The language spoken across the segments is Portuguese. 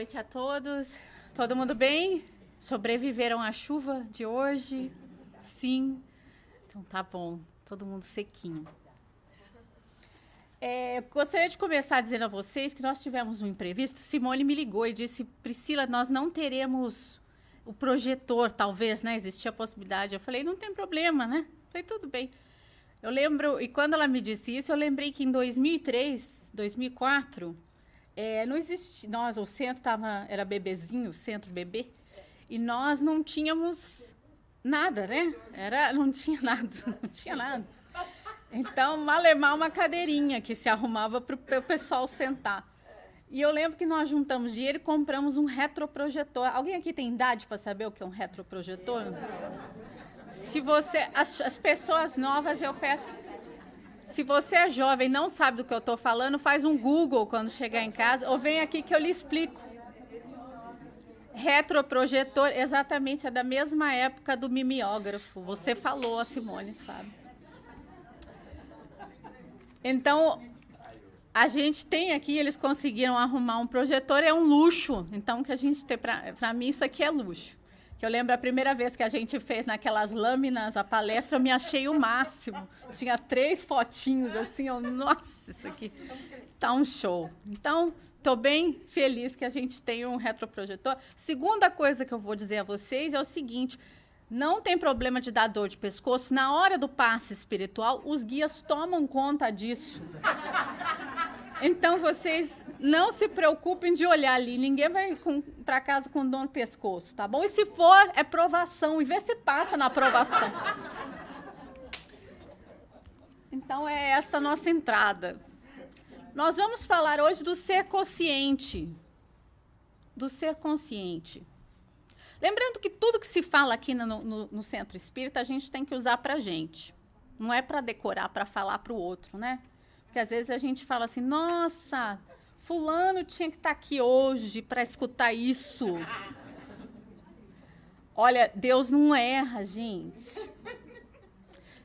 noite a todos. Todo mundo bem? Sobreviveram à chuva de hoje? Sim. Então tá bom. Todo mundo sequinho. Gostaria de começar dizendo a vocês que nós tivemos um imprevisto. Simone me ligou e disse: Priscila, nós não teremos o projetor, talvez, né? Existia a possibilidade. Eu falei: não tem problema, né? Falei: tudo bem. Eu lembro, e quando ela me disse isso, eu lembrei que em 2003, 2004, não existia, o centro era bebezinho, o centro bebê, e nós não tínhamos nada, né? Não tinha nada, não tinha nada. Então, malemar uma cadeirinha que se arrumava para o pessoal sentar. E eu lembro que nós juntamos dinheiro e compramos um retroprojetor. Alguém aqui tem idade para saber o que é um retroprojetor? Se você, as pessoas novas, eu peço, se você é jovem e não sabe do que eu estou falando, faz um Google quando chegar em casa, ou vem aqui que eu lhe explico. Retroprojetor, exatamente, é da mesma época do mimeógrafo. Você falou, a Simone sabe. Então, a gente tem aqui, eles conseguiram arrumar um projetor, é um luxo. Então, que a gente tem, para mim, isso aqui é luxo. Que eu lembro a primeira vez que a gente fez naquelas lâminas a palestra, eu me achei o máximo. Tinha 3 fotinhos assim, nossa, isso aqui tá um show. Então, estou bem feliz que a gente tenha um retroprojetor. Segunda coisa que eu vou dizer a vocês é o seguinte: não tem problema de dar dor de pescoço. Na hora do passe espiritual, os guias tomam conta disso. Então, vocês não se preocupem de olhar ali. Ninguém vai para casa com dor no pescoço, tá bom? E se for, é provação. E vê se passa na provação. Então, é essa a nossa entrada. Nós vamos falar hoje do ser consciente. Do ser consciente. Lembrando que tudo que se fala aqui no Centro Espírita, a gente tem que usar para a gente. Não é para decorar, para falar para o outro, né? Porque às vezes a gente fala assim: nossa, fulano tinha que estar aqui hoje para escutar isso. Olha, Deus não erra, gente.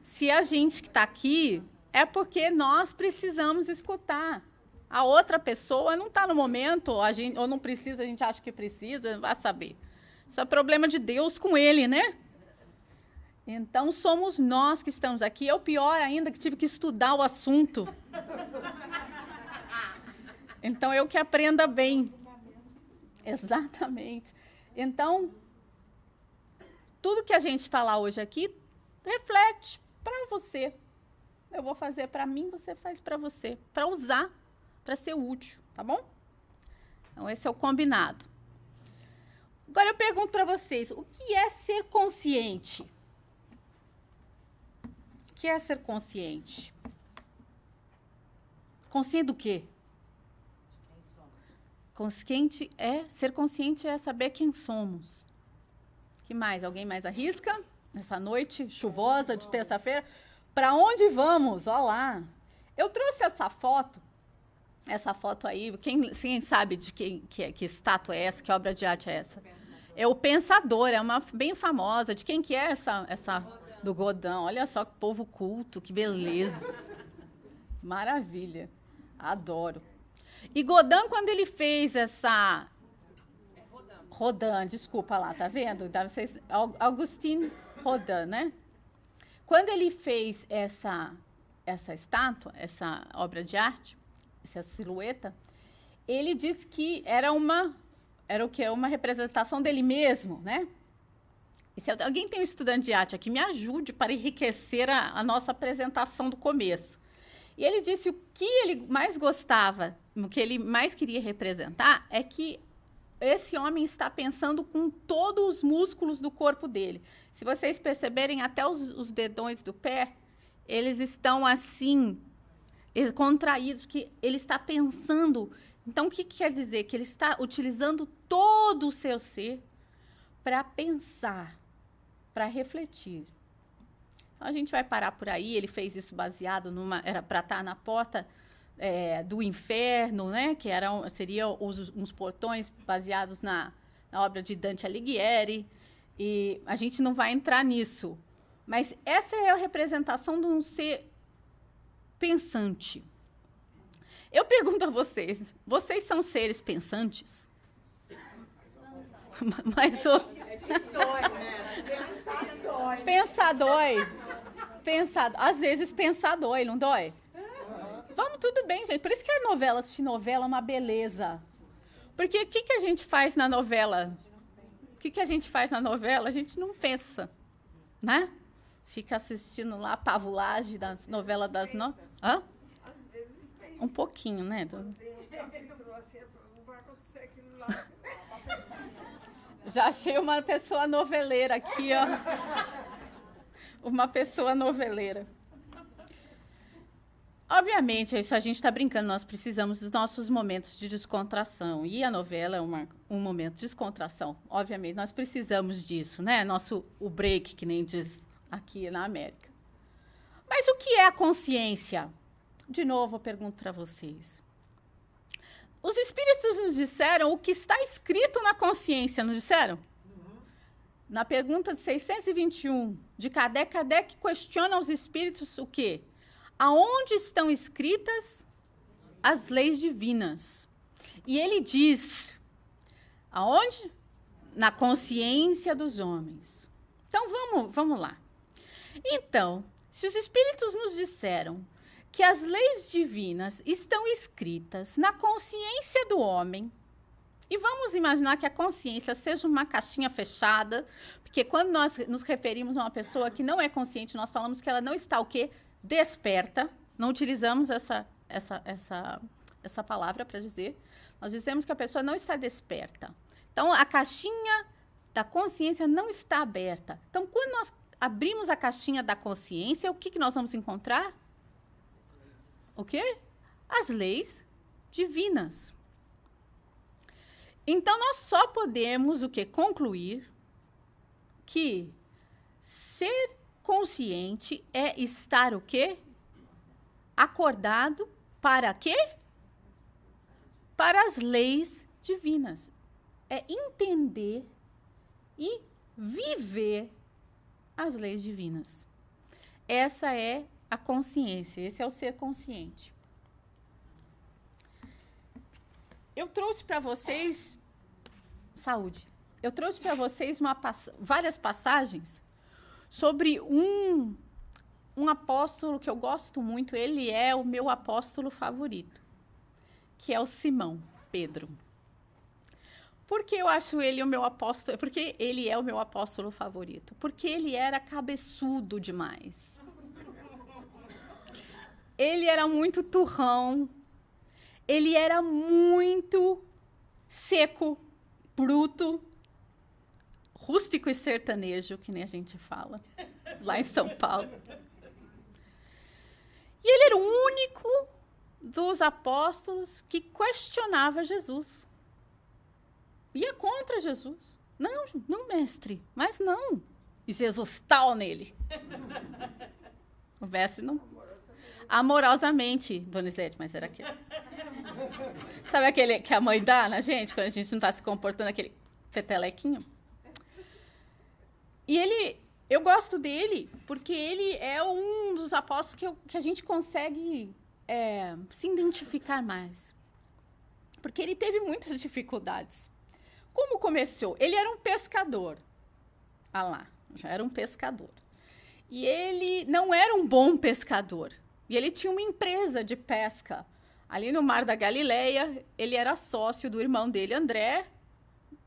Se a gente que está aqui, é porque nós precisamos escutar. A outra pessoa não está no momento, ou não precisa, a gente acha que precisa, vai saber. Isso é problema de Deus com ele, né? Então, somos nós que estamos aqui. É o pior ainda, que tive que estudar o assunto. Então, eu que aprenda bem. Exatamente. Então, tudo que a gente falar hoje aqui, reflete para você. Eu vou fazer para mim, você faz para você. Para usar, para ser útil, tá bom? Então, esse é o combinado. Agora, eu pergunto para vocês, o que é ser consciente? O que é ser consciente? Consciente do quê? Ser consciente é saber quem somos. Que mais? Alguém mais arrisca? Nessa noite chuvosa de terça-feira. Para onde vamos? Olha lá. Eu trouxe essa foto aí. Quem sabe de que estátua é essa? Que obra de arte é essa? É o Pensador, é uma bem famosa. De quem que é essa? Do Godin. Olha só que povo culto, que beleza. Maravilha. Adoro. E Godin, quando ele fez essa... Rodin, desculpa lá, tá vendo? Auguste Rodin, né? Quando ele fez essa estátua, essa obra de arte, essa silhueta, ele disse que era uma representação dele mesmo, né? E se alguém tem um estudante de arte aqui, me ajude para enriquecer a nossa apresentação do começo. E ele disse o que ele mais gostava, o que ele mais queria representar, é que esse homem está pensando com todos os músculos do corpo dele. Se vocês perceberem, até os dedões do pé, eles estão assim, contraídos, porque ele está pensando. Então, o que quer dizer? Que ele está utilizando todo o seu ser para pensar, para refletir. Então, a gente vai parar por aí. Ele fez isso baseado era para estar na porta do inferno, né? Que seriam uns portões baseados na obra de Dante Alighieri. E a gente não vai entrar nisso. Mas essa é a representação de um ser pensante. Eu pergunto a vocês são seres pensantes? Mas o... É que dói, né? Pensar dói. Pensar dói. Pensar, às vezes pensar dói, não dói? Vamos, tudo bem, gente. Por isso que a novela, assistir novela é uma beleza. Porque o que a gente faz na novela? O que a gente faz na novela? A gente não pensa, né? Fica assistindo lá a pavulagem das novelas das... Hã? Às vezes pensa. Um pouquinho, né? Tem um capítulo assim, não vai acontecer aquilo lá. Já achei uma pessoa noveleira aqui, ó. Uma pessoa noveleira. Obviamente, isso a gente está brincando, nós precisamos dos nossos momentos de descontração. E a novela é um momento de descontração. Obviamente, nós precisamos disso, né? O break, que nem diz aqui na América. Mas o que é a consciência? De novo, eu pergunto para vocês. Os espíritos nos disseram o que está escrito na consciência, não disseram? Na pergunta de 621 de Kardec, Kardec questiona aos espíritos o quê? Aonde estão escritas as leis divinas? E ele diz, aonde? Na consciência dos homens. Então, vamos lá. Então, se os espíritos nos disseram que as leis divinas estão escritas na consciência do homem, e vamos imaginar que a consciência seja uma caixinha fechada, porque quando nós nos referimos a uma pessoa que não é consciente, nós falamos que ela não está o quê? Desperta. Não utilizamos essa palavra para dizer. Nós dizemos que a pessoa não está desperta. Então, a caixinha da consciência não está aberta. Então, quando nós abrimos a caixinha da consciência, o que nós vamos encontrar? O quê? As leis divinas. Então, nós só podemos o quê? Concluir que ser consciente é estar o quê? Acordado para quê? Para as leis divinas. É entender e viver as leis divinas. Essa é a consciência, esse é o ser consciente. Eu trouxe para vocês... Saúde. Eu trouxe para vocês várias passagens sobre um apóstolo que eu gosto muito. Ele é o meu apóstolo favorito, que é o Simão Pedro. Por que eu acho ele o meu apóstolo? Porque ele é o meu apóstolo favorito. Porque ele era cabeçudo demais. Ele era muito turrão. Ele era muito seco, bruto, rústico e sertanejo, que nem a gente fala, lá em São Paulo. E ele era o único dos apóstolos que questionava Jesus. Ia contra Jesus. Não, mestre, mas não. E Jesus tal nele. O mestre não... Amorosamente, Donizete, mas era aquele. Sabe aquele que a mãe dá na gente, quando a gente não está se comportando, aquele petelequinho? E eu gosto dele, porque ele é um dos apóstolos que a gente consegue se identificar mais. Porque ele teve muitas dificuldades. Como começou? Ele era um pescador. Ah lá, já era um pescador. E ele não era um bom pescador. E ele tinha uma empresa de pesca. Ali no Mar da Galileia, ele era sócio do irmão dele, André,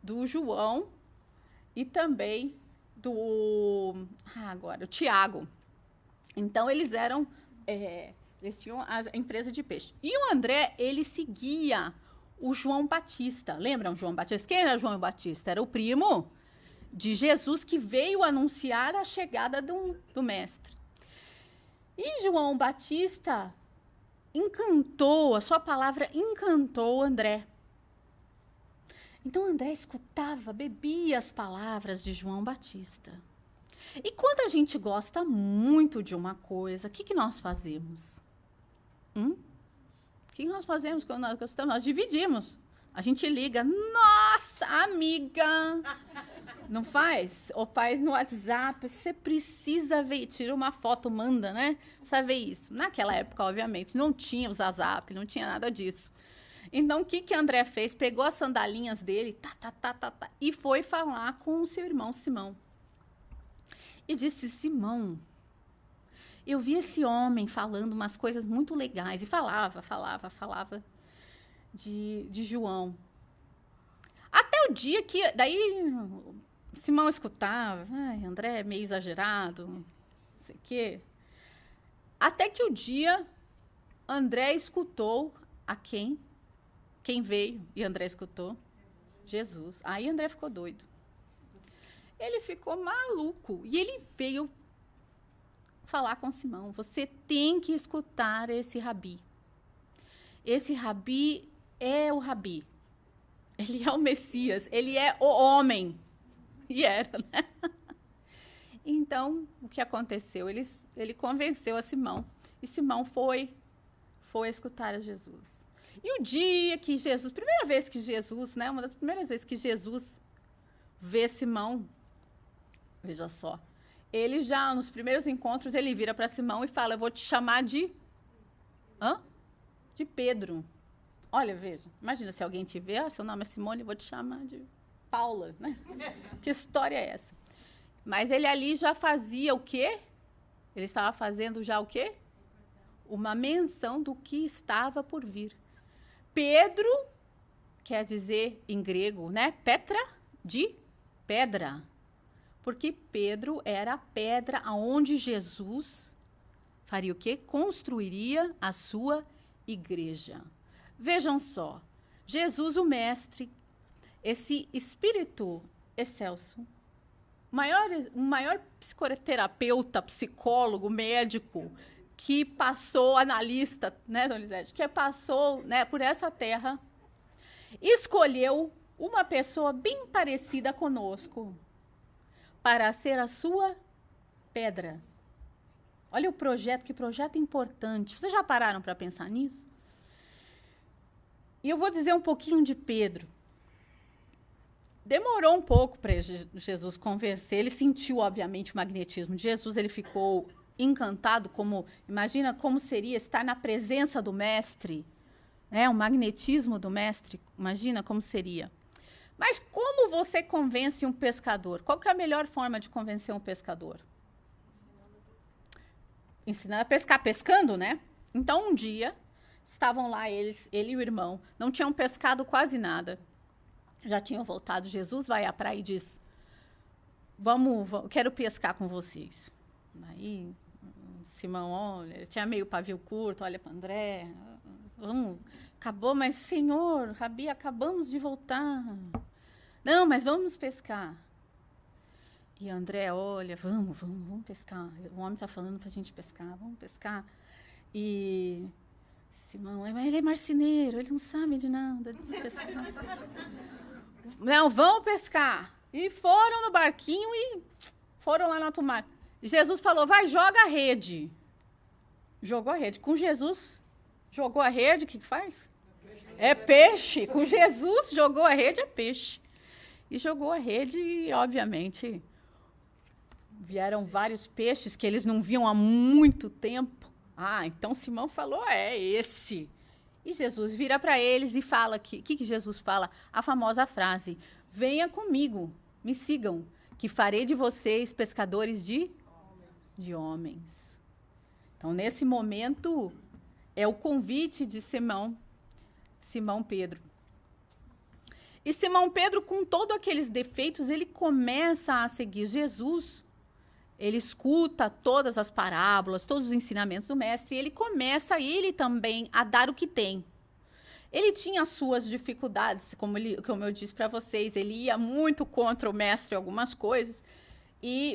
do João e também do... o Tiago. Então, eles tinham a empresa de peixe. E o André, ele seguia o João Batista. Lembram João Batista? Quem era João Batista? Era o primo de Jesus que veio anunciar a chegada do mestre. E João Batista a sua palavra encantou André. Então André escutava, bebia as palavras de João Batista. E quando a gente gosta muito de uma coisa, o que nós fazemos? O que nós fazemos quando nós gostamos? Nós dividimos. A gente liga, nossa, amiga! Não faz? Ou faz no WhatsApp, você precisa ver, tira uma foto, manda, né? Precisa ver isso. Naquela época, obviamente, não tinha o WhatsApp, não tinha nada disso. Então, o que André fez? Pegou as sandalinhas dele, e foi falar com o seu irmão Simão. E disse, Simão, eu vi esse homem falando umas coisas muito legais. E falava de João. Até o dia que... Daí, Simão escutava. Ai, André é meio exagerado. Não sei o quê. Até que o dia, André escutou a quem? Quem veio e André escutou? Jesus. Aí André ficou doido. Ele ficou maluco. E ele veio falar com Simão. Você tem que escutar esse rabi. Esse rabi é o rabi. Ele é o Messias. Ele é o homem. E era, né? Então, o que aconteceu? Ele convenceu a Simão. E Simão foi escutar a Jesus. E o dia que Jesus, primeira vez que Jesus, né, uma das primeiras vezes que Jesus vê Simão, veja só, ele já, nos primeiros encontros, ele vira para Simão e fala, eu vou te chamar de Pedro. Olha, veja, imagina se alguém te vê, seu nome é Simone, eu vou te chamar de Paula, né? Que história é essa? Mas ele ali já fazia o quê? Ele estava fazendo já o quê? Uma menção do que estava por vir. Pedro, quer dizer em grego, né? Petra, de pedra. Porque Pedro era a pedra aonde Jesus faria o quê? Construiria a sua igreja. Vejam só, Jesus, o mestre, esse espírito excelso, o maior psicoterapeuta, psicólogo, médico, que passou, analista, né, Donizete, que passou, né, por essa terra, escolheu uma pessoa bem parecida conosco para ser a sua pedra. Olha o projeto, que projeto importante. Vocês já pararam para pensar nisso? E eu vou dizer um pouquinho de Pedro. Demorou um pouco para Jesus convencer. Ele sentiu, obviamente, o magnetismo de Jesus. Ele ficou encantado, imagina como seria estar na presença do mestre, né? O magnetismo do mestre, imagina como seria. Mas como você convence um pescador? Qual que é a melhor forma de convencer um pescador? Ensinando a pescar, pescando, né? Então, um dia, estavam lá ele e o irmão, não tinham pescado quase nada, já tinham voltado. Jesus vai à praia e diz, quero pescar com vocês. Aí, Simão, olha, ele tinha meio pavio curto, olha para André, acabou, mas Senhor, Rabi, acabamos de voltar. Não, mas vamos pescar. E André, olha, vamos pescar. O homem está falando para a gente pescar, vamos pescar. E Simão, ele é marceneiro, ele não sabe de nada de pescar. Não, vamos pescar. E foram no barquinho e foram lá no alto mar. Jesus falou, vai, joga a rede. Jogou a rede. Com Jesus, jogou a rede, o que faz? É peixe. Com Jesus, jogou a rede, é peixe. E jogou a rede e, obviamente, vieram vários peixes que eles não viam há muito tempo. Então Simão falou, é esse. E Jesus vira para eles e fala, o que Jesus fala? A famosa frase, venha comigo, me sigam, que farei de vocês pescadores de homens. Então, nesse momento, é o convite de Simão Pedro. E Simão Pedro, com todos aqueles defeitos, ele começa a seguir Jesus. Ele escuta todas as parábolas, todos os ensinamentos do mestre, e ele começa, ele também, a dar o que tem. Ele tinha as suas dificuldades, como eu disse para vocês, ele ia muito contra o mestre em algumas coisas,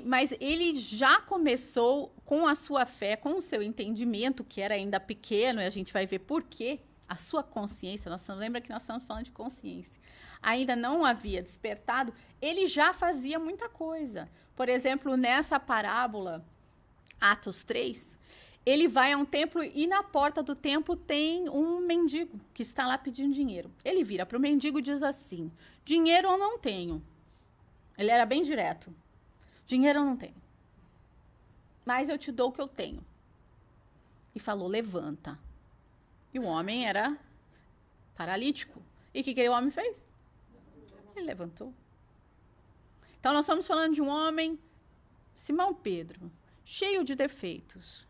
mas ele já começou com a sua fé, com o seu entendimento, que era ainda pequeno, e a gente vai ver por quê, a sua consciência, lembra que nós estamos falando de consciência, ainda não havia despertado, ele já fazia muita coisa. Por exemplo, nessa parábola, Atos 3, ele vai a um templo e na porta do templo tem um mendigo que está lá pedindo dinheiro. Ele vira para o mendigo e diz assim, dinheiro eu não tenho. Ele era bem direto. Dinheiro eu não tenho. Mas eu te dou o que eu tenho. E falou, levanta. E o homem era paralítico. E o que aquele homem fez? Ele levantou. Então, nós estamos falando de um homem, Simão Pedro, cheio de defeitos,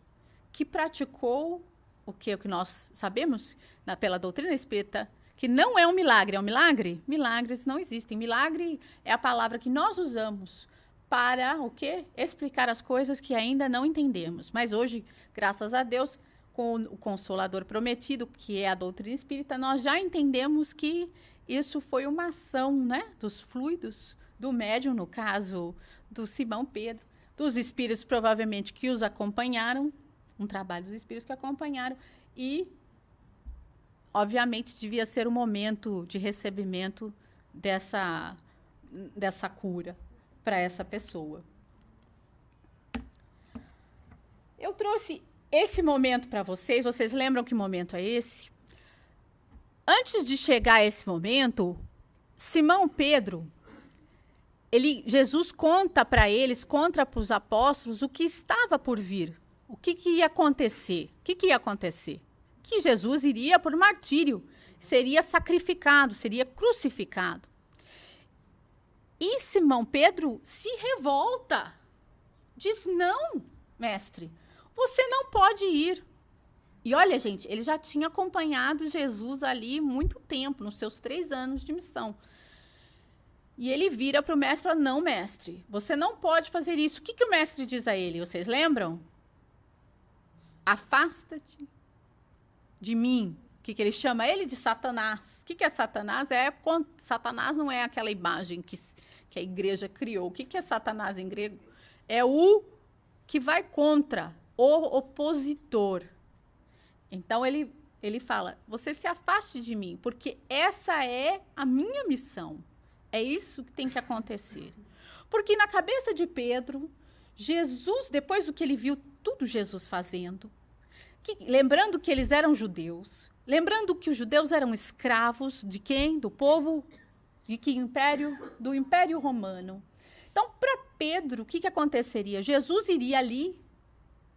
que praticou o que nós sabemos pela doutrina espírita, que não é um milagre. É um milagre? Milagres não existem. Milagre é a palavra que nós usamos para o quê? Explicar as coisas que ainda não entendemos. Mas hoje, graças a Deus, com o Consolador prometido, que é a doutrina espírita, nós já entendemos que isso foi uma ação, né, dos fluidos do médium, no caso do Simão Pedro, dos espíritos provavelmente que os acompanharam, um trabalho dos espíritos que acompanharam, e, obviamente, devia ser o momento de recebimento dessa cura para essa pessoa. Eu trouxe esse momento para vocês. Vocês lembram que momento é esse? Antes de chegar a esse momento, Simão Pedro, Jesus conta para eles, conta para os apóstolos o que estava por vir, o que ia acontecer. O que ia acontecer? Que Jesus iria por martírio, seria sacrificado, seria crucificado. E Simão Pedro se revolta, diz: não, mestre, você não pode ir. E olha, gente, ele já tinha acompanhado Jesus ali muito tempo, nos seus 3 anos de missão. E ele vira para o mestre e fala: não, mestre, você não pode fazer isso. O que o mestre diz a ele? Vocês lembram? Afasta-te de mim. O que ele chama ele de Satanás. O que é Satanás? Satanás não é aquela imagem que a igreja criou. O que é Satanás em grego? É o que vai contra, o opositor. Então, ele fala: você se afaste de mim, porque essa é a minha missão. É isso que tem que acontecer. Porque na cabeça de Pedro, Jesus, depois do que ele viu tudo Jesus fazendo, lembrando que eles eram judeus, lembrando que os judeus eram escravos de quem? Do povo de que império? Do Império Romano. Então, para Pedro, o que aconteceria? Jesus iria ali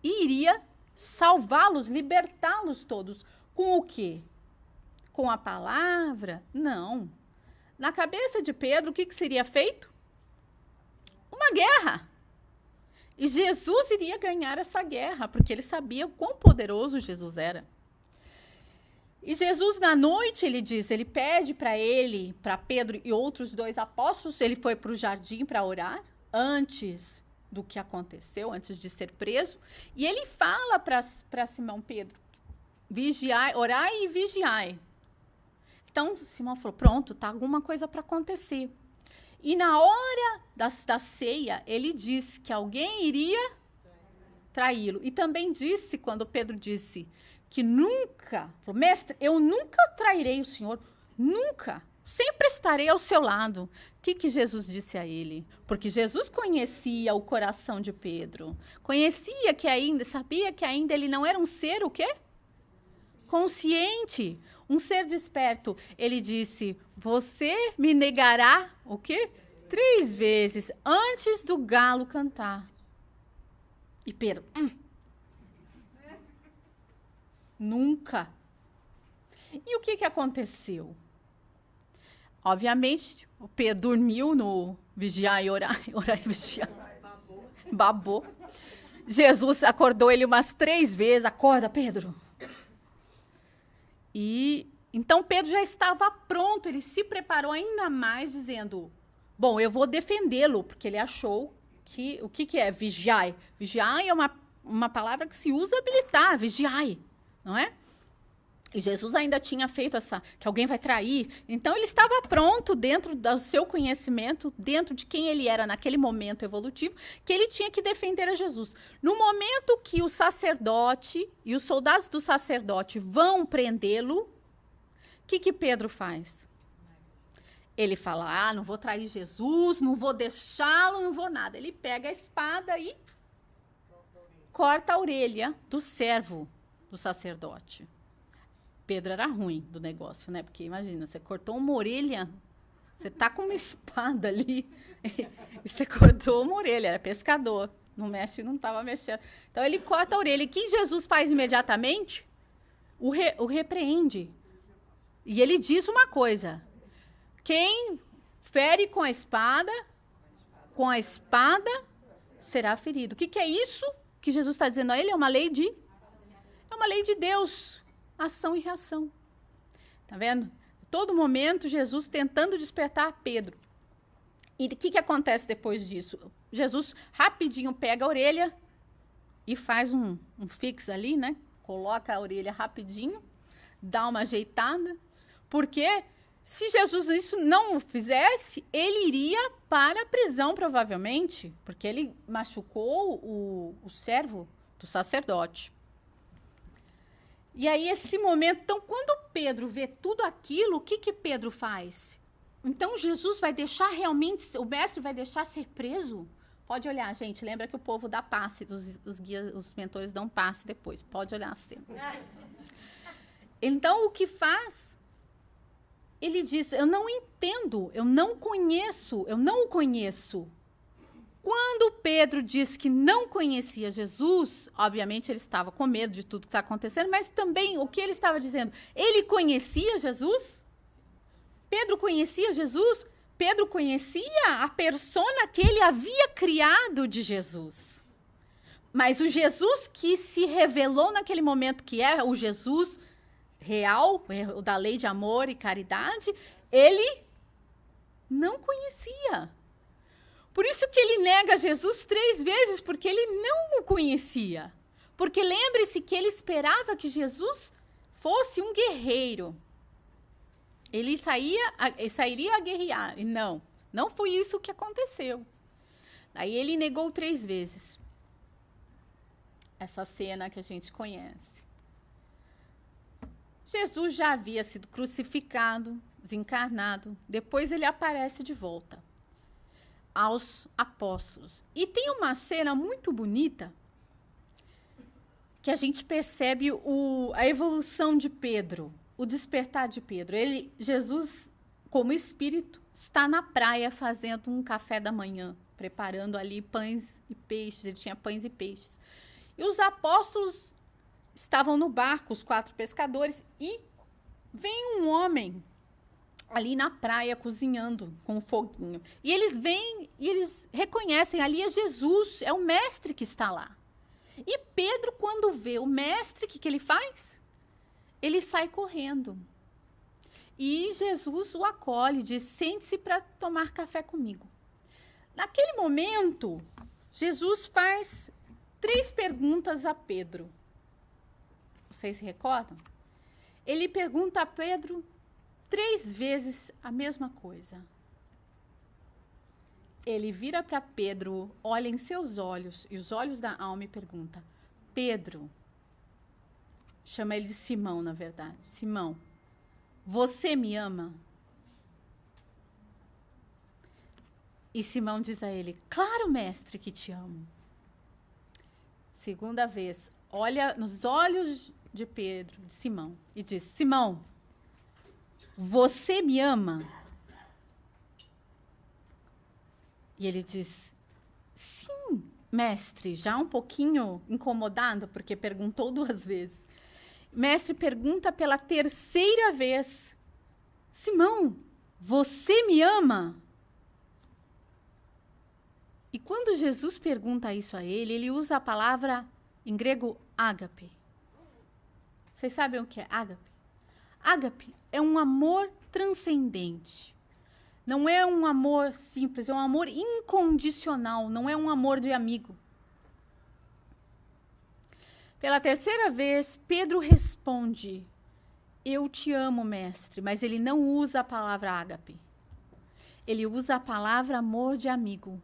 e iria salvá-los, libertá-los todos. Com o quê? Com a palavra? Não. Na cabeça de Pedro, o que seria feito? Uma guerra. E Jesus iria ganhar essa guerra, porque ele sabia o quão poderoso Jesus era. E Jesus, na noite, ele pede para Pedro e outros 2 apóstolos, ele foi para o jardim para orar, antes do que aconteceu, antes de ser preso, e ele fala para Simão Pedro: vigiai, orai e vigiai. Então, Simão falou: pronto, tá alguma coisa para acontecer. E na hora da ceia, ele disse que alguém iria traí-lo. E também disse, quando Pedro disse que nunca, falou: mestre, eu nunca trairei o Senhor, nunca, sempre estarei ao seu lado. O que Jesus disse a ele? Porque Jesus conhecia o coração de Pedro, sabia que ainda ele não era um ser o quê? Consciente, um ser desperto. Ele disse: você me negará o quê? 3 vezes antes do galo cantar. E Pedro, nunca. E o que aconteceu? Obviamente, o Pedro dormiu no vigiar e orar e vigiar. Babou. Jesus acordou ele umas 3 vezes. Acorda, Pedro. E então Pedro já estava pronto, ele se preparou ainda mais, dizendo: bom, eu vou defendê-lo, porque ele achou que, o que é vigiai? Vigiai é uma palavra que se usa militar, vigiai, não é? E Jesus ainda tinha feito que alguém vai trair. Então, ele estava pronto, dentro do seu conhecimento, dentro de quem ele era naquele momento evolutivo, que ele tinha que defender a Jesus. No momento que o sacerdote e os soldados do sacerdote vão prendê-lo, o que Pedro faz? Ele fala: não vou trair Jesus, não vou deixá-lo, não vou nada. Ele pega a espada e corta a orelha do servo do sacerdote. Pedro era ruim do negócio, né? Porque imagina, você cortou uma orelha, você tá com uma espada ali, e você cortou uma orelha, era pescador, não estava mexendo. Então ele corta a orelha. E o que Jesus faz imediatamente? O repreende. E ele diz uma coisa: quem fere com a espada será ferido. O que é isso que Jesus está dizendo a ele? É uma lei de Deus, ação e reação. Tá vendo? Todo momento Jesus tentando despertar Pedro. E o que acontece depois disso? Jesus rapidinho pega a orelha e faz um fix ali, né? Coloca a orelha rapidinho, dá uma ajeitada, porque se Jesus isso não fizesse, ele iria para a prisão, provavelmente, porque ele machucou o servo do sacerdote. E aí, esse momento, então, quando Pedro vê tudo aquilo, o que Pedro faz? Então, Jesus vai deixar realmente, o mestre vai deixar ser preso? Pode olhar, gente, lembra que o povo dá passe, os guias, os mentores dão passe depois, pode olhar a cena. Então, o que faz? Ele diz, eu não entendo, eu não o conheço. Quando Pedro diz que não conhecia Jesus, obviamente ele estava com medo de tudo que está acontecendo, mas também o que ele estava dizendo? Ele conhecia Jesus? Pedro conhecia Jesus? Pedro conhecia a persona que ele havia criado de Jesus. Mas o Jesus que se revelou naquele momento, que é o Jesus real, o da lei de amor e caridade, ele não conhecia. Por isso que ele nega Jesus 3 vezes, porque ele não o conhecia. Porque lembre-se que ele esperava que Jesus fosse um guerreiro. Ele sairia a guerrear. E não foi isso que aconteceu. Aí ele negou 3 vezes. Essa cena que a gente conhece. Jesus já havia sido crucificado, desencarnado. Depois ele aparece de volta aos apóstolos. E tem uma cena muito bonita que a gente percebe a evolução de Pedro, o despertar de Pedro. Jesus, como espírito, está na praia fazendo um café da manhã, preparando ali pães e peixes. Ele tinha pães e peixes. E os apóstolos estavam no barco, os 4 pescadores, e vem um homem ali na praia cozinhando com um foguinho. E eles vêm e eles reconhecem, ali é Jesus, é o mestre que está lá. E Pedro, quando vê o mestre, o que ele faz? Ele sai correndo. E Jesus o acolhe, diz, sente-se para tomar café comigo. Naquele momento, Jesus faz 3 perguntas a Pedro. Vocês se recordam? Ele pergunta a Pedro 3 vezes a mesma coisa. Ele vira para Pedro, olha em seus olhos, e os olhos da alma, e pergunta, Pedro, chama ele de Simão, na verdade, Simão, você me ama? E Simão diz a ele, claro, mestre, que te amo. Segunda vez, olha nos olhos de Pedro, de Simão, e diz, Simão, você me ama? E ele diz, sim, mestre, já um pouquinho incomodado, porque perguntou 2 vezes. Mestre pergunta pela 3ª vez, Simão, você me ama? E quando Jesus pergunta isso a ele, ele usa a palavra, em grego, ágape. Vocês sabem o que é ágape? Ágape é um amor transcendente. Não é um amor simples, é um amor incondicional, não é um amor de amigo. Pela 3ª vez, Pedro responde, eu te amo, mestre, mas ele não usa a palavra ágape. Ele usa a palavra amor de amigo.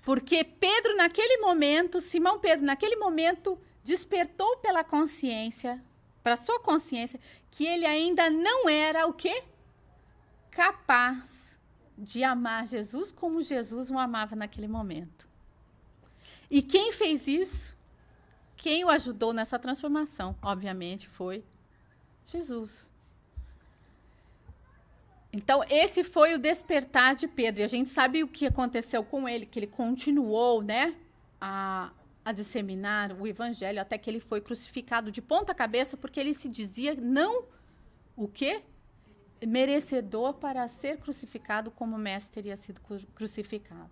Porque Pedro, naquele momento, Simão Pedro, naquele momento, despertou pela consciência, para sua consciência, que ele ainda não era o quê? Capaz de amar Jesus como Jesus o amava naquele momento. E quem fez isso? Quem o ajudou nessa transformação? Obviamente foi Jesus. Então, esse foi o despertar de Pedro. E a gente sabe o que aconteceu com ele, que ele continuou, né, a disseminar o evangelho até que ele foi crucificado de ponta cabeça, porque ele se dizia não o quê? merecedor para ser crucificado como o mestre teria sido crucificado.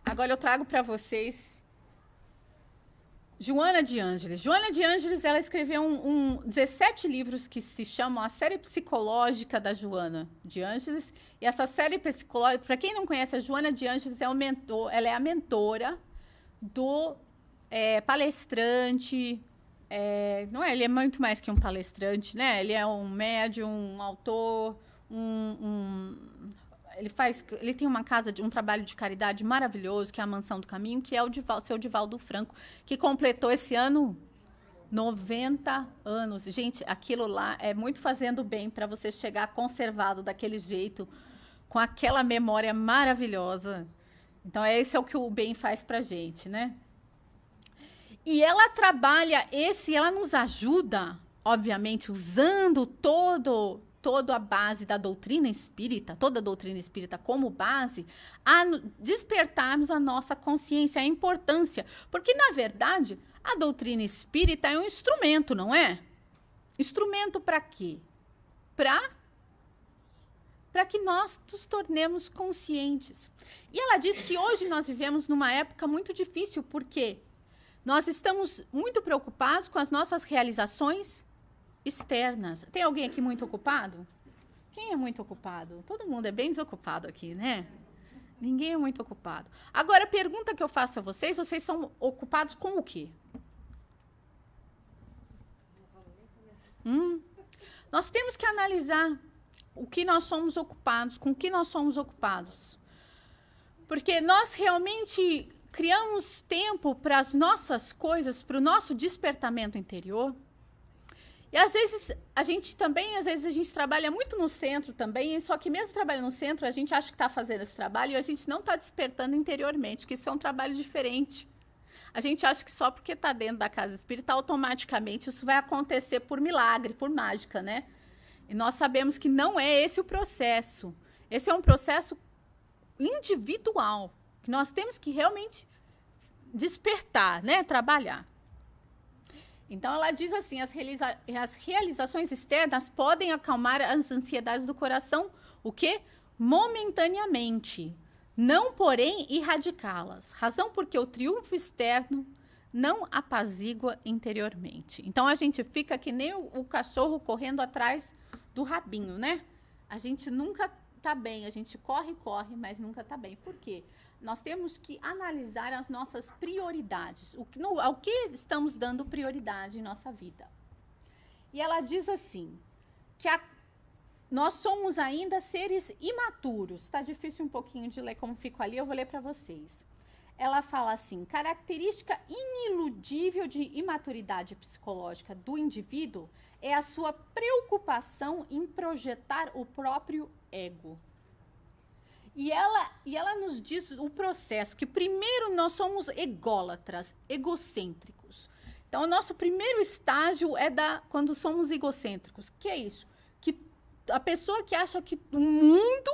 Agora eu trago para vocês Joana de Ângeles. Joana de Ângeles, ela escreveu 17 livros que se chamam A Série Psicológica da Joana de Ângeles. E essa série psicológica, para quem não conhece, a Joana de Ângeles ela é a mentora do palestrante. Não é, ele é muito mais que um palestrante, né? Ele é um médium, um autor, ele tem uma casa um trabalho de caridade maravilhoso, que é a Mansão do Caminho, que é o seu Divaldo Franco, que completou esse ano 90 anos. Gente, aquilo lá é muito fazendo bem para você chegar conservado daquele jeito, com aquela memória maravilhosa. Então, esse é o que o bem faz para a gente, né? E ela trabalha ela nos ajuda, obviamente, usando toda a base da doutrina espírita, toda a doutrina espírita como base, a despertarmos a nossa consciência, a importância. Porque, na verdade, a doutrina espírita é um instrumento, não é? Instrumento para quê? Para que nós nos tornemos conscientes. E ela diz que hoje nós vivemos numa época muito difícil, porque nós estamos muito preocupados com as nossas realizações externas. Tem alguém aqui muito ocupado? Quem é muito ocupado? Todo mundo é bem desocupado aqui, né? Ninguém é muito ocupado. Agora, a pergunta que eu faço a vocês são ocupados com o quê? Nós temos que analisar o que nós somos ocupados, com o que nós somos ocupados. Porque nós realmente criamos tempo para as nossas coisas, para o nosso despertamento interior. E às vezes a gente trabalha muito no centro também, só que mesmo trabalhando no centro, a gente acha que está fazendo esse trabalho e a gente não está despertando interiormente, que isso é um trabalho diferente. A gente acha que só porque está dentro da casa espírita, automaticamente isso vai acontecer por milagre, por mágica, né? E nós sabemos que não é esse o processo. Esse é um processo individual, que nós temos que realmente despertar, né? Trabalhar. Então, ela diz assim, as realizações externas podem acalmar as ansiedades do coração, o quê? Momentaneamente, não, porém, erradicá-las. Razão porque o triunfo externo não apazigua interiormente. Então, a gente fica que nem o cachorro correndo atrás do rabinho, né? A gente nunca está bem, a gente corre, mas nunca está bem. Por quê? Nós temos que analisar as nossas prioridades, ao que estamos dando prioridade em nossa vida. E ela diz assim, que nós somos ainda seres imaturos. Está difícil um pouquinho de ler como fico ali, eu vou ler para vocês. Ela fala assim, característica iniludível de imaturidade psicológica do indivíduo é a sua preocupação em projetar o próprio ego. E ela nos diz o processo, que primeiro nós somos ególatras, egocêntricos. Então, o nosso primeiro estágio é quando somos egocêntricos. Que é isso? Que a pessoa que acha que o mundo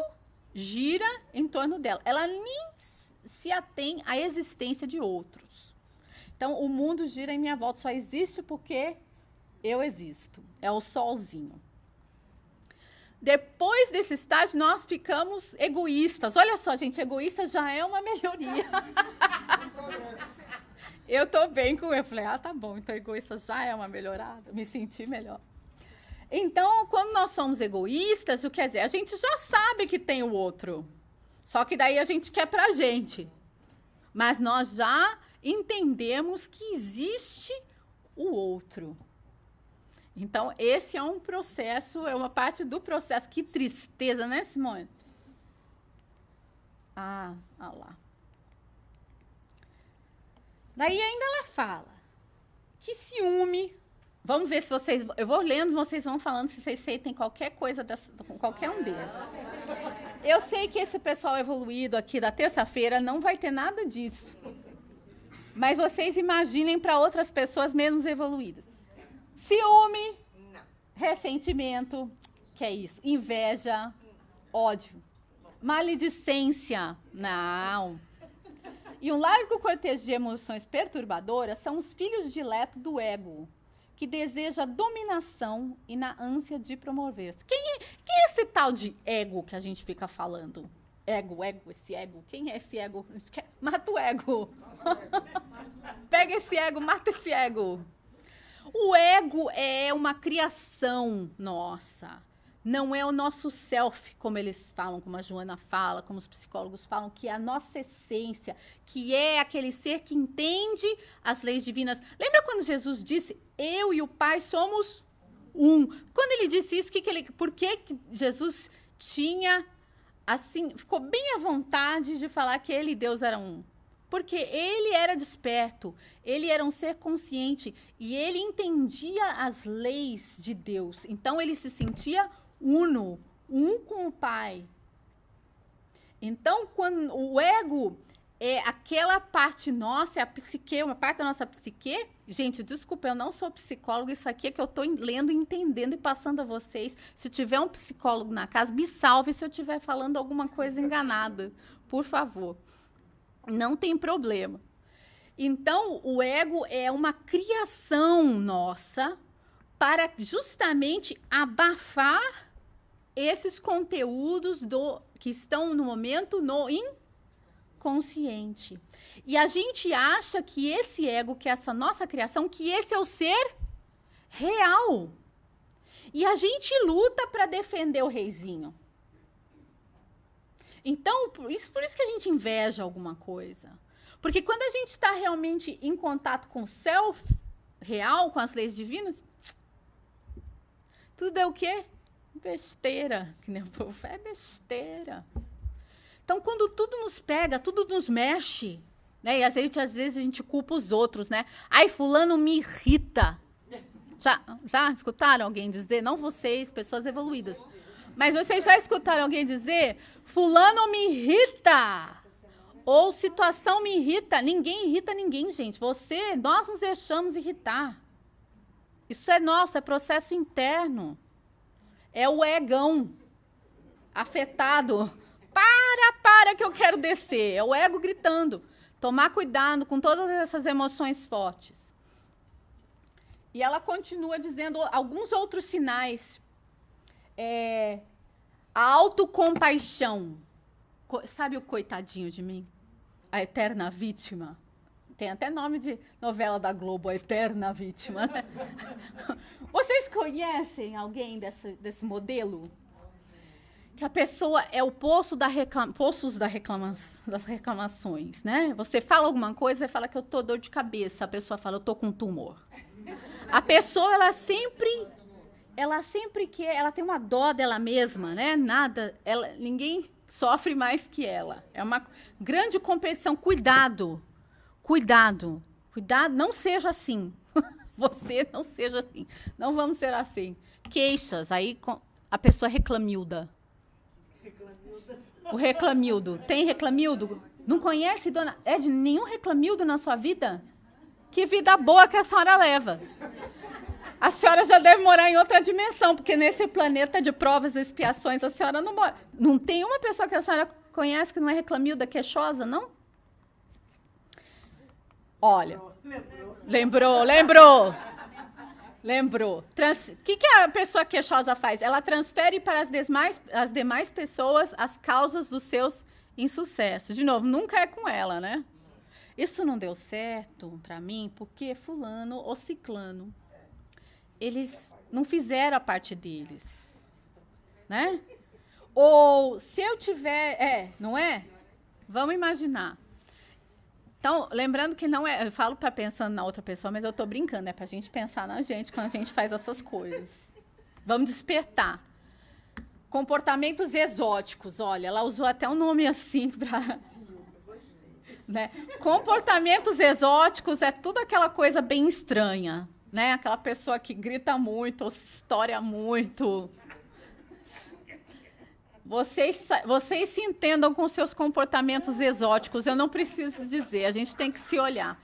gira em torno dela, ela nem se atém à existência de outros. Então, o mundo gira em minha volta, só existe porque eu existo. É o solzinho. Depois desse estágio, nós ficamos egoístas. Olha só, gente, egoísta já é uma melhoria. Eu estou bem com ele. Eu falei, tá bom, então egoísta já é uma melhorada. Me senti melhor. Então, quando nós somos egoístas, o que quer dizer? A gente já sabe que tem o outro. Só que daí a gente quer pra gente. Mas nós já entendemos que existe o outro. Então, esse é um processo, é uma parte do processo. Que tristeza, né, Simone? Ah lá. Daí ainda ela fala que ciúme... Vamos ver se vocês... Eu vou lendo, vocês vão falando se vocês sentem qualquer coisa com qualquer um deles. Eu sei que esse pessoal evoluído aqui da terça-feira não vai ter nada disso. Mas vocês imaginem para outras pessoas menos evoluídas. Ciúme, não. Ressentimento, que é isso? Inveja, ódio, maledicência, não. E um largo cortejo de emoções perturbadoras são os filhos diletos do ego, que deseja dominação e na ânsia de promover-se. Quem é esse tal de ego que a gente fica falando? Ego, esse ego. Quem é esse ego? Mata o ego. Pega esse ego, mata esse ego. O ego é uma criação nossa. Não é o nosso self, como eles falam, como a Joana fala, como os psicólogos falam, que é a nossa essência, que é aquele ser que entende as leis divinas. Lembra quando Jesus disse, eu e o Pai somos um? Quando ele disse isso, por que Jesus tinha, assim, ficou bem à vontade de falar que ele e Deus eram um? Porque ele era desperto, ele era um ser consciente e ele entendia as leis de Deus. Então, ele se sentia uno, um com o Pai. Então, quando o ego é aquela parte nossa, é a psique, uma parte da nossa psique. Gente, desculpa, eu não sou psicóloga, isso aqui é que eu estou lendo, entendendo e passando a vocês. Se tiver um psicólogo na casa, me salve se eu estiver falando alguma coisa enganada, por favor. Não tem problema. Então, o ego é uma criação nossa para justamente abafar esses conteúdos que estão no momento no inconsciente. E a gente acha que esse ego, que é essa nossa criação, que esse é o ser real. E a gente luta para defender o reizinho. Então, por isso que a gente inveja alguma coisa. Porque quando a gente está realmente em contato com o self real, com as leis divinas, tudo é o quê? Besteira. Que nem o povo fala, é besteira. Então, quando tudo nos pega, tudo nos mexe, né? E às vezes a gente culpa os outros, né? Ai, fulano me irrita. Já escutaram alguém dizer? Não vocês, pessoas evoluídas. Mas vocês já escutaram alguém dizer, fulano me irrita, ou situação me irrita? Ninguém irrita ninguém, gente. Nós nos deixamos irritar. Isso é nosso, é processo interno. É o egão afetado. Para que eu quero descer. É o ego gritando. Tomar cuidado com todas essas emoções fortes. E ela continua dizendo alguns outros sinais. A autocompaixão. Sabe o coitadinho de mim? A eterna vítima. Tem até nome de novela da Globo, a eterna vítima. Né? Vocês conhecem alguém desse modelo? Que a pessoa é o poços das reclamações, né? Você fala alguma coisa e fala que eu tô dor de cabeça. A pessoa fala, eu tô com tumor. A pessoa, ela sempre quer, ela tem uma dó dela mesma, né? Ninguém sofre mais que ela. É uma grande competição. Cuidado, não seja assim. Você não seja assim. Não vamos ser assim. Queixas, aí a pessoa reclamilda. O reclamildo. Tem reclamildo? Não conhece, dona Ed, nenhum reclamildo na sua vida? Que vida boa que a senhora leva. A senhora já deve morar em outra dimensão, porque nesse planeta de provas e expiações a senhora não mora. Não tem uma pessoa que a senhora conhece que não é reclamilda, queixosa, não? Olha. Lembrou. O que a pessoa queixosa faz? Ela transfere para as demais pessoas as causas dos seus insucessos. De novo, nunca é com ela, né? Isso não deu certo para mim porque fulano ou ciclano, eles não fizeram a parte deles, né? Ou se eu tiver... não é? Vamos imaginar. Então, lembrando que não é... Eu falo para pensando na outra pessoa, mas eu estou brincando. É para a gente pensar na gente quando a gente faz essas coisas. Vamos despertar. Comportamentos exóticos. Olha, ela usou até um nome assim para... Né? Comportamentos exóticos é tudo aquela coisa bem estranha. Né? Aquela pessoa que grita muito, ou se história muito... Vocês se entendam com seus comportamentos exóticos, eu não preciso dizer, a gente tem que se olhar.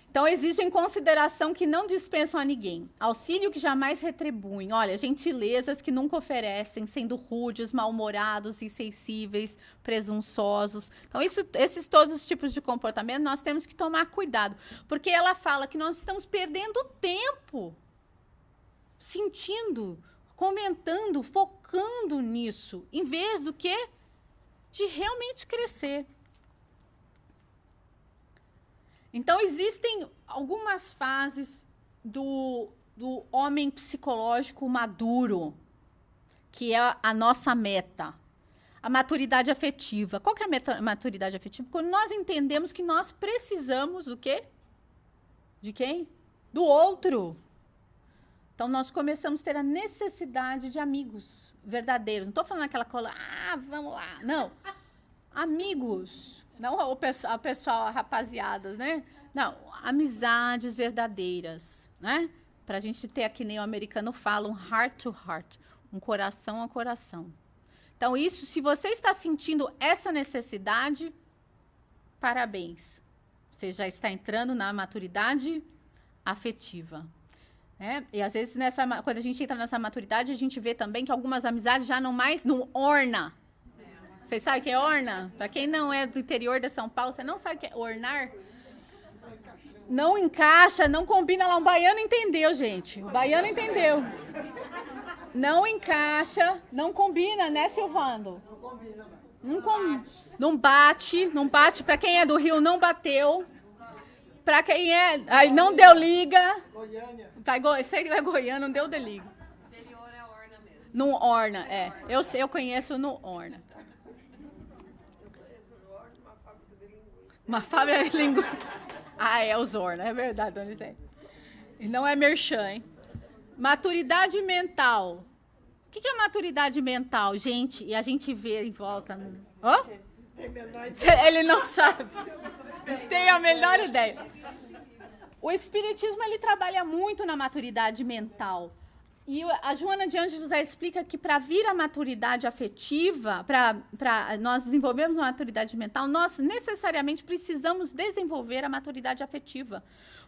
Então, exigem consideração que não dispensam a ninguém, auxílio que jamais retribuem, olha, gentilezas que nunca oferecem, sendo rudes, mal-humorados, insensíveis, presunçosos. Então, esses todos os tipos de comportamento, nós temos que tomar cuidado, porque ela fala que nós estamos perdendo tempo sentindo, comentando, focando nisso, em vez do que de realmente crescer. Então, existem algumas fases do homem psicológico maduro, que é a nossa meta. A maturidade afetiva. Qual que é a maturidade afetiva? Quando nós entendemos que nós precisamos do quê? De quem? Do outro. Então, nós começamos a ter a necessidade de amigos verdadeiros. Não estou falando aquela coisa, vamos lá. Não. Amigos. Não o pessoal, a rapaziada, né? Não, amizades verdadeiras, né? Para a gente ter, que nem o americano fala, um heart to heart, um coração a coração. Então, isso, se você está sentindo essa necessidade, parabéns. Você já está entrando na maturidade afetiva. Né? E, às vezes, quando a gente entra nessa maturidade, a gente vê também que algumas amizades já não orna. Vocês sabem o que é orna? Para quem não é do interior de São Paulo, você não sabe o que é ornar? Não encaixa, não combina lá. Um baiano entendeu, gente. O baiano entendeu. Não encaixa, não combina, né, Silvando? Não combina. Não bate. Para quem é do Rio, não bateu. Para quem é... Aí não deu liga. Isso aí é Goiânia, não deu de liga. O interior é orna mesmo. Não orna, é. Eu conheço no orna. Eu conheço no Orna uma fábrica de linguiça. Uma fábrica de linguiça. É os orna, é verdade, dona Isé. E não é merchan, hein? Maturidade mental. O que é maturidade mental, gente? E a gente vê em volta. Hã? Ele não sabe. Tem a melhor ideia. O Espiritismo, ele trabalha muito na maturidade mental. E a Joana de Ângeles explica que para vir a maturidade afetiva, para nós desenvolvermos a maturidade mental, nós necessariamente precisamos desenvolver a maturidade afetiva.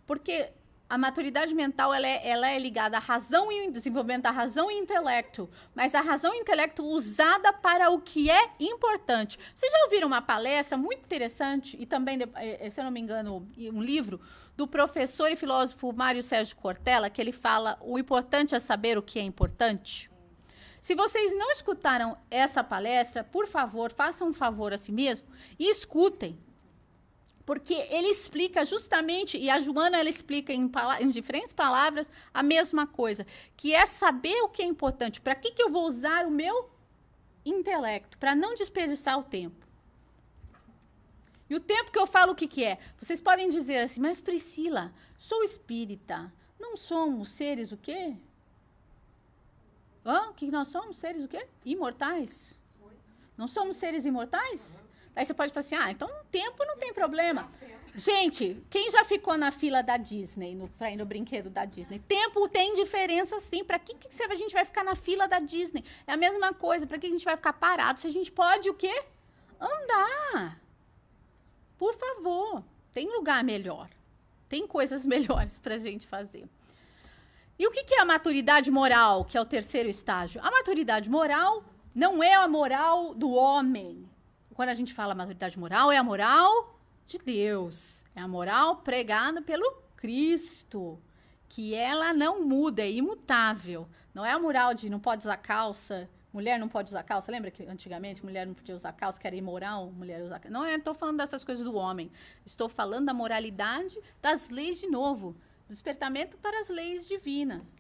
Porque a maturidade mental ela é ligada à razão e ao desenvolvimento da razão e intelecto, mas a razão e intelecto usada para o que é importante. Vocês já ouviram uma palestra muito interessante, e também, se eu não me engano, um livro, do professor e filósofo Mário Sérgio Cortella, que ele fala: o importante é saber o que é importante. Se vocês não escutaram essa palestra, por favor, façam um favor a si mesmo e escutem. Porque ele explica justamente, e a Joana ela explica em diferentes palavras a mesma coisa, que é saber o que é importante. Para que eu vou usar o meu intelecto? Para não desperdiçar o tempo. E o tempo que eu falo o que é? Vocês podem dizer assim, mas Priscila, sou espírita, não somos seres o quê? O que nós somos? Seres o quê? Imortais? Não somos seres imortais? Aí você pode falar assim, então tempo não tem problema. Gente, quem já ficou na fila da Disney, para ir no brinquedo da Disney? Tempo tem diferença, sim. Para que a gente vai ficar na fila da Disney? É a mesma coisa. Para que a gente vai ficar parado? Se a gente pode o quê? Andar. Por favor. Tem lugar melhor. Tem coisas melhores para a gente fazer. E o que é a maturidade moral, que é o terceiro estágio? A maturidade moral não é a moral do homem. Quando a gente fala maturidade moral, é a moral de Deus. É a moral pregada pelo Cristo. Que ela não muda, é imutável. Não é a moral de não pode usar calça, mulher não pode usar calça. Lembra que antigamente mulher não podia usar calça, que era imoral mulher usar calça? Não estou falando dessas coisas do homem. Estou falando da moralidade das leis de novo. Despertamento para as leis divinas.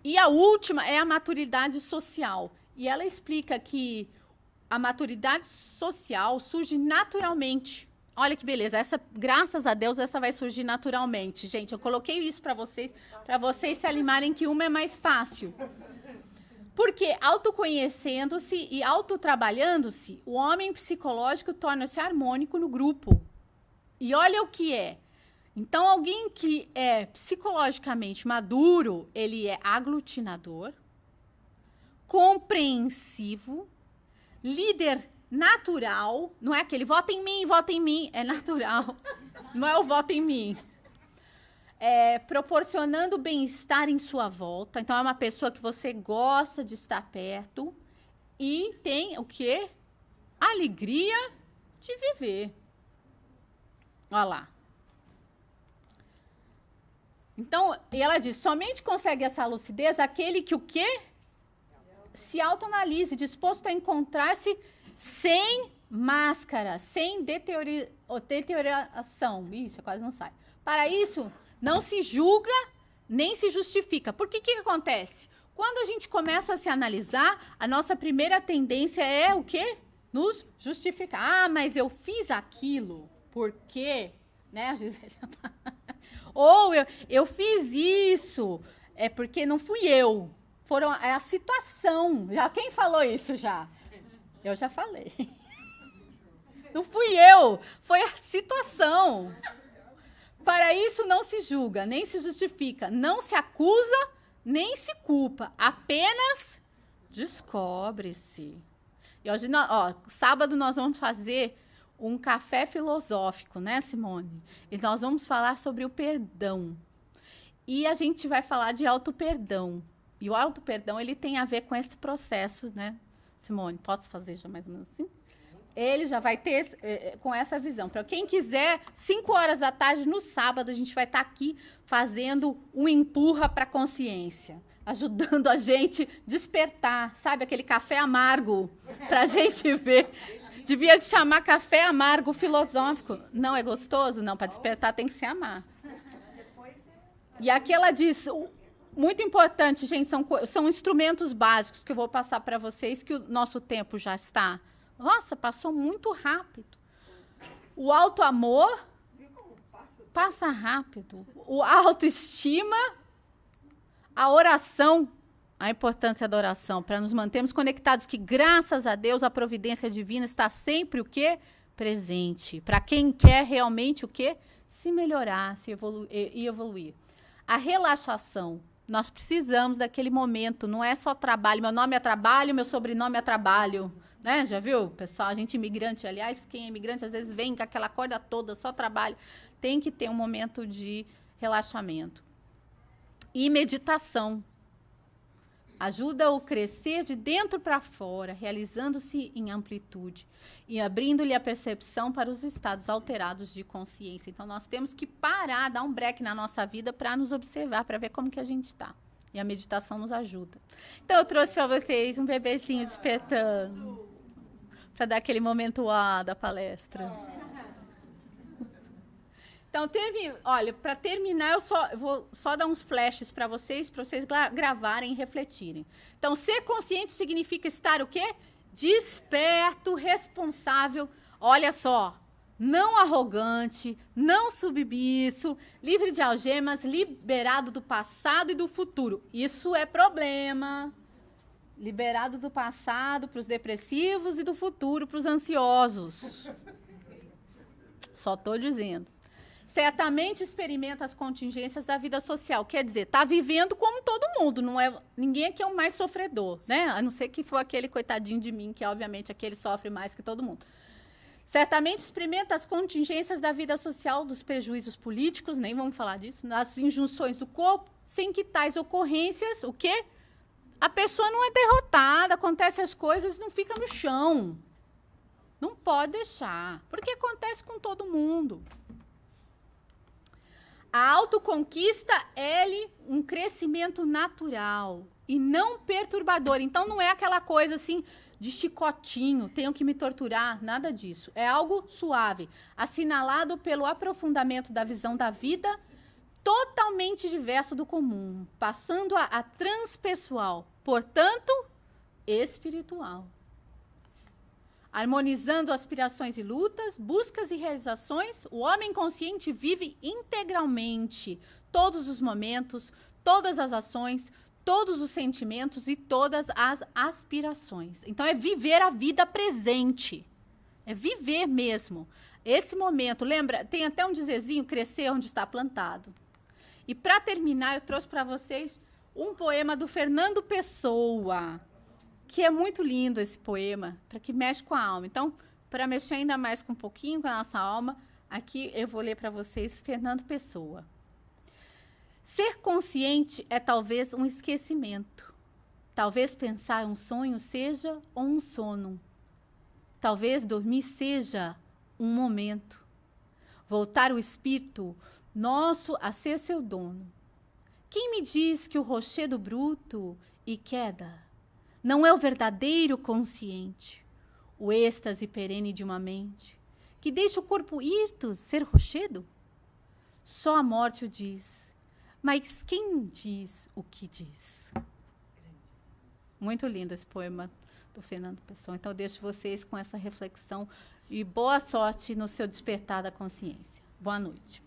E a última é a maturidade social. E ela explica que a maturidade social surge naturalmente. Olha que beleza, graças a Deus, essa vai surgir naturalmente. Gente, eu coloquei isso para vocês se animarem que uma é mais fácil. Porque autoconhecendo-se e autotrabalhando-se, o homem psicológico torna-se harmônico no grupo. E olha o que é. Então, alguém que é psicologicamente maduro, ele é aglutinador, compreensivo, líder natural, não é aquele vota em mim, é natural, não é o voto em mim. Proporcionando bem-estar em sua volta, então é uma pessoa que você gosta de estar perto e tem o quê? Alegria de viver. Olha lá. Então, e ela diz, somente consegue essa lucidez aquele que o quê? Se autoanalise, disposto a encontrar-se sem máscara, sem deterioração. Isso, quase não sai. Para isso, não se julga, nem se justifica. Por que acontece? Quando a gente começa a se analisar, a nossa primeira tendência é o quê? Nos justificar. Ah, mas eu fiz aquilo. Por quê? Né, a Gisele já tá... Ou eu fiz isso, é porque não fui eu. É a situação. Quem falou isso já? Eu já falei. Não fui eu, foi a situação. Para isso não se julga, nem se justifica, não se acusa, nem se culpa. Apenas descobre-se. E hoje, sábado nós vamos fazer um café filosófico, né, Simone? E nós vamos falar sobre o perdão. E a gente vai falar de auto-perdão. E o auto-perdão, ele tem a ver com esse processo, né, Simone? Posso fazer já mais ou menos assim? Ele já vai ter com essa visão. Para quem quiser, 5h no sábado, a gente vai estar aqui fazendo um empurra para a consciência, ajudando a gente despertar, sabe, aquele café amargo, para a gente ver. Devia te chamar café amargo filosófico. Não é gostoso? Não, para despertar tem que se amar. E aqui ela diz, muito importante, gente, são instrumentos básicos que eu vou passar para vocês, que o nosso tempo já está. Nossa, passou muito rápido. O auto-amor passa rápido. O autoestima, a oração, a importância da oração, para nos mantermos conectados, que graças a Deus a providência divina está sempre o quê? Presente. Para quem quer realmente o quê? Se melhorar, se evoluir. A relaxação. Nós precisamos daquele momento, não é só trabalho. Meu nome é trabalho, meu sobrenome é trabalho. Né? Já viu, pessoal? A gente imigrante, aliás, quem é imigrante às vezes vem com aquela corda toda, só trabalho. Tem que ter um momento de relaxamento. E meditação. Ajuda o crescer de dentro para fora, realizando-se em amplitude e abrindo-lhe a percepção para os estados alterados de consciência. Então, nós temos que parar, dar um break na nossa vida para nos observar, para ver como que a gente está. E a meditação nos ajuda. Então, eu trouxe para vocês um bebezinho despertando, para dar aquele momento da palestra. Então, olha, para terminar, eu vou só dar uns flashes para vocês gravarem e refletirem. Então, ser consciente significa estar o quê? Desperto, responsável, olha só, não arrogante, não submisso, livre de algemas, liberado do passado e do futuro. Isso é problema. Liberado do passado para os depressivos e do futuro para os ansiosos. Só estou dizendo. Certamente experimenta as contingências da vida social. Quer dizer, está vivendo como todo mundo. Ninguém aqui é o mais sofredor, né? A não ser que for aquele coitadinho de mim, que obviamente aquele sofre mais que todo mundo. Certamente experimenta as contingências da vida social, dos prejuízos políticos, nem vamos falar disso, das injunções do corpo, sem que tais ocorrências, o quê? A pessoa não é derrotada, acontecem as coisas, não fica no chão. Não pode deixar, porque acontece com todo mundo. A autoconquista é um crescimento natural e não perturbador. Então, não é aquela coisa assim de chicotinho, tenho que me torturar, nada disso. É algo suave, assinalado pelo aprofundamento da visão da vida, totalmente diverso do comum, passando a transpessoal, portanto, espiritual. Harmonizando aspirações e lutas, buscas e realizações, o homem consciente vive integralmente todos os momentos, todas as ações, todos os sentimentos e todas as aspirações. Então, é viver a vida presente. É viver mesmo. Esse momento, lembra, tem até um dizerzinho, crescer onde está plantado. E, para terminar, eu trouxe para vocês um poema do Fernando Pessoa, que é muito lindo esse poema, para que mexe com a alma. Então, para mexer ainda mais com um pouquinho com a nossa alma, aqui eu vou ler para vocês Fernando Pessoa. Ser consciente é talvez um esquecimento. Talvez pensar um sonho seja ou um sono. Talvez dormir seja um momento. Voltar o espírito nosso a ser seu dono. Quem me diz que o rochedo bruto e queda não é o verdadeiro consciente, o êxtase perene de uma mente, que deixa o corpo hirto ser rochedo? Só a morte o diz, mas quem diz o que diz? Muito lindo esse poema do Fernando Pessoa. Então, eu deixo vocês com essa reflexão e boa sorte no seu despertar da consciência. Boa noite.